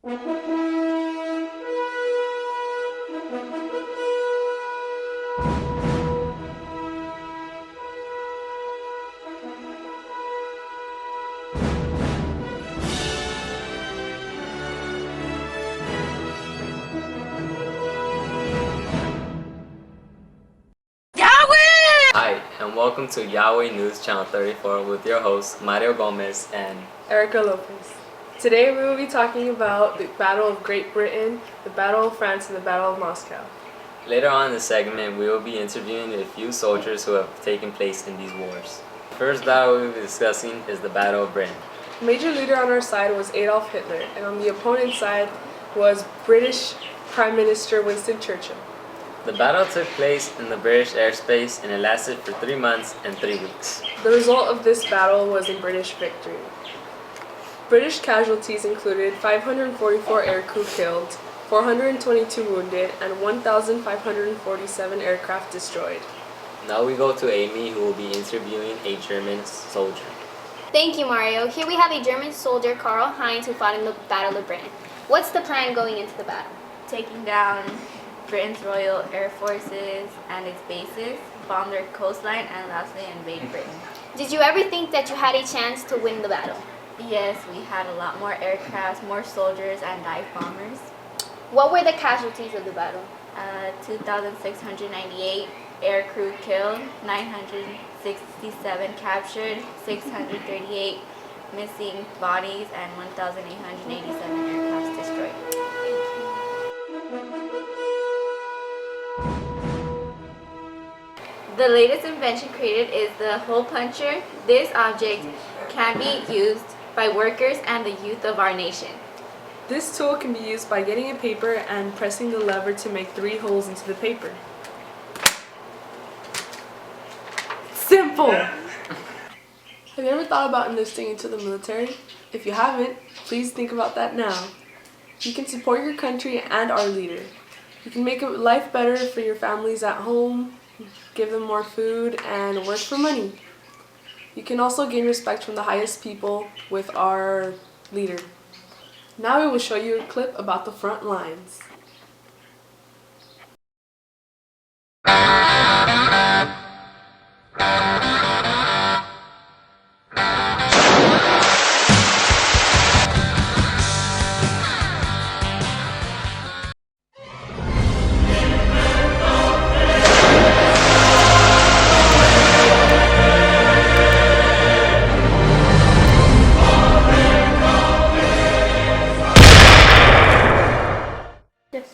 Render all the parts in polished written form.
Hi, and welcome to Yahweh News Channel 34 with your hosts Mario Gomez and Erika Lopez. Today we will be talking about the Battle of Great Britain, the Battle of France, and the Battle of Moscow. later on in the segment we will be interviewing a few soldiers who have taken place in these wars. The first battle we will be discussing is the Battle of Britain. The major leader on our side was Adolf Hitler, and on the opponent's side was British Prime Minister Winston Churchill. The battle took place in the British airspace and it lasted for 3 months and 3 weeks. The result of this battle was a British victory. British casualties included 544 aircrew killed, 422 wounded, and 1,547 aircraft destroyed. Now we go to Amy, who will be interviewing a German soldier. Thank you, Mario. Here we have a German soldier, Karl Heinz, who fought in the Battle of Britain. What's the plan going into the battle? Taking down Britain's Royal Air Forces and its bases, bomb their coastline, and lastly invade Britain. Did you ever think that you had a chance to win the battle? Yes, we had a lot more aircrafts, more soldiers, and dive bombers. What were the casualties of the battle? 2,698 aircrew killed, 967 captured, 638 missing bodies, and 1,887 aircrafts destroyed. The latest invention created is the hole puncher. This object can be used by workers and the youth of our nation. This tool can be used by getting a paper and pressing the lever to make 3 holes into the paper. Simple! Have you ever thought about enlisting into the military? If you haven't, please think about that now. You can support your country and our leader. You can make life better for your families at home, give them more food, and work for money. You can also gain respect from the highest people with our leader. Now we will show you a clip about the front lines.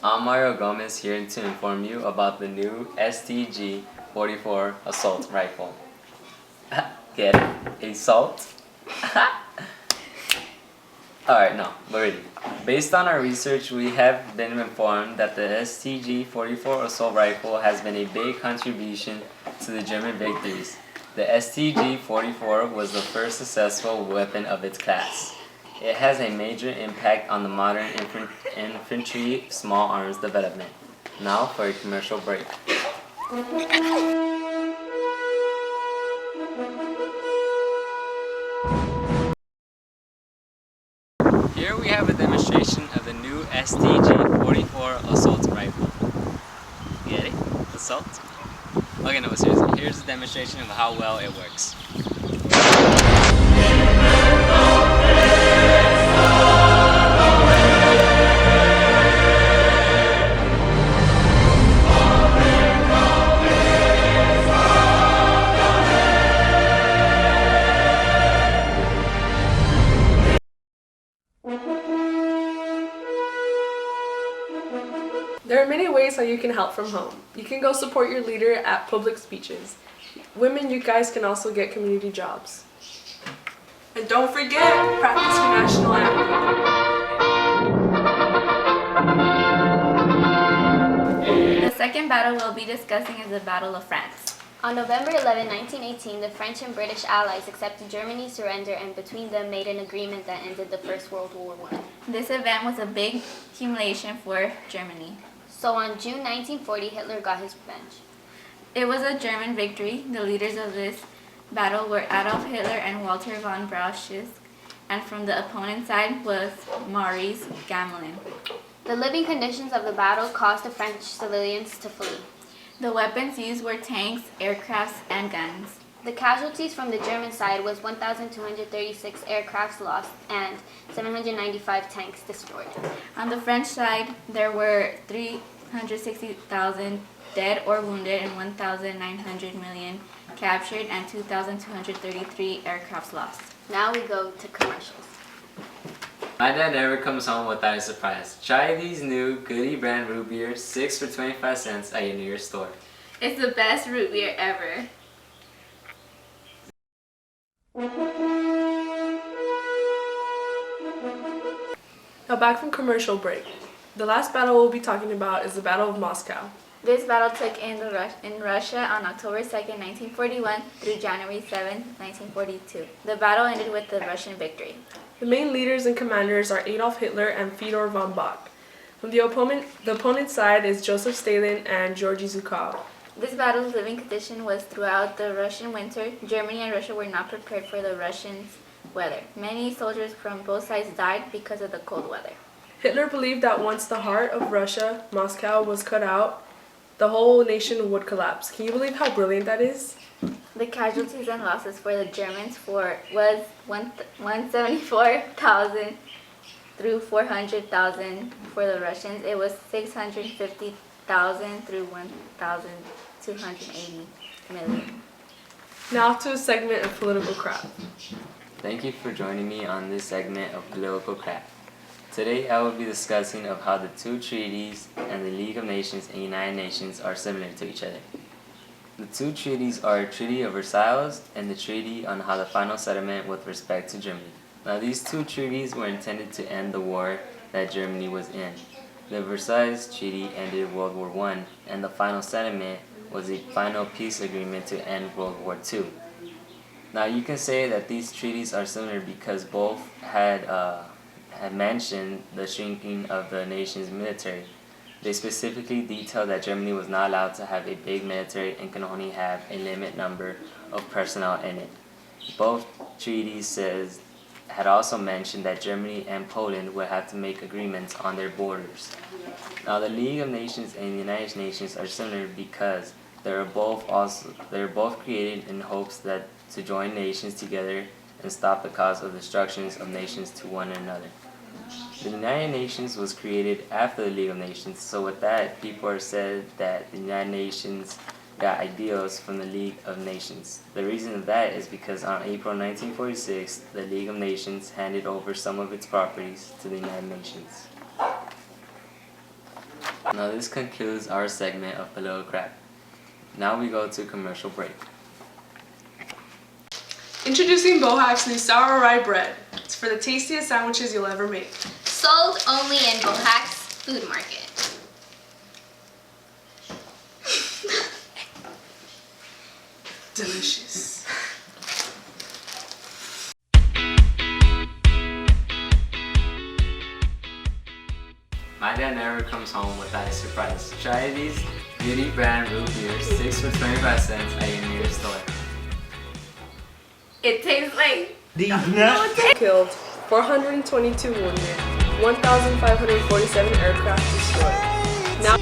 I'm Mario Gomez here to inform you about the new STG-44 assault rifle. Get it? Assault? Alright, no, but really. Based on our research, we have been informed that the STG-44 assault rifle has been a big contribution to the German victories. The STG-44 was the first successful weapon of its class. It has a major impact on the modern infantry small arms development. Now for a commercial break. Here we have a demonstration of the new STG-44 assault rifle. Get it? Assault? Okay, no, seriously. Here's a demonstration of how well it works. There are many ways how you can help from home. You can go support your leader at public speeches. Women, you guys can also get community jobs. And don't forget, practice your national anthem. The second battle we'll be discussing is the Battle of France. On November 11, 1918, the French and British allies accepted Germany's surrender and between them made an agreement that ended the First World War I. This event was a big humiliation for Germany. So on June 1940, Hitler got his revenge. It was a German victory. The leaders of this battle were Adolf Hitler and Walter von Brauchitsch. and from the opponent's side was Maurice Gamelin. The living conditions of the battle caused the French civilians to flee. The weapons used were tanks, aircrafts, and guns. The casualties from the German side was 1,236 aircrafts lost and 795 tanks destroyed. On the French side, there were 360,000 dead or wounded and 1,900 million captured and 2,233 aircrafts lost. Now we go to commercials. My dad never comes home without a surprise. Try these new Goody brand root beer, 6 for 25 cents at your nearest store. It's the best root beer ever. Now back from commercial break. The last battle we'll be talking about is the Battle of Moscow. This battle took in Russia on October 2nd, 1941 through January 7th, 1942. The battle ended with the Russian victory. The main leaders and commanders are Adolf Hitler and Fyodor von Bock. From the opponent's side is Joseph Stalin and Georgy Zhukov. This battle's living condition was throughout the Russian winter. Germany and Russia were not prepared for the Russians' weather. Many soldiers from both sides died because of the cold weather. Hitler believed that once the heart of Russia, Moscow, was cut out, the whole nation would collapse. Can you believe how brilliant that is? The casualties and losses for the Germans was 174,000 through 400,000 for the Russians. It was 650,000 through 1,280 million. Now to a segment of political crap. Thank you for joining me on this segment of Political Crap. Today I will be discussing of how the two treaties and the League of Nations and United Nations are similar to each other. The two treaties are Treaty of Versailles and the Treaty on how the final settlement with respect to Germany. Now these two treaties were intended to end the war that Germany was in. The Versailles Treaty ended World War I and the final settlement was a final peace agreement to end World War II. Now you can say that these treaties are similar because both had mentioned the shrinking of the nation's military. They specifically detailed that Germany was not allowed to have a big military and can only have a limited number of personnel in it. Both treaties had also mentioned that Germany and Poland would have to make agreements on their borders. Now the League of Nations and the United Nations are similar because they're both created in hopes that to join nations together and stop the cause of destructions of nations to one another. The United Nations was created after the League of Nations, so with that, people are said that the United Nations got ideals from the League of Nations. The reason of that is because on April 1946, the League of Nations handed over some of its properties to the United Nations. Now this concludes our segment of Political Crap. Now we go to commercial break. Introducing Bohack's new sour rye bread. It's for the tastiest sandwiches you'll ever make. Sold only in Viebach Food Market. Delicious. My dad never comes home without a surprise. Try these Beauty brand root beer, 6 for 25 cents at your nearest store. It tastes like Killed, 422 wounded, 1,547 aircraft destroyed. Now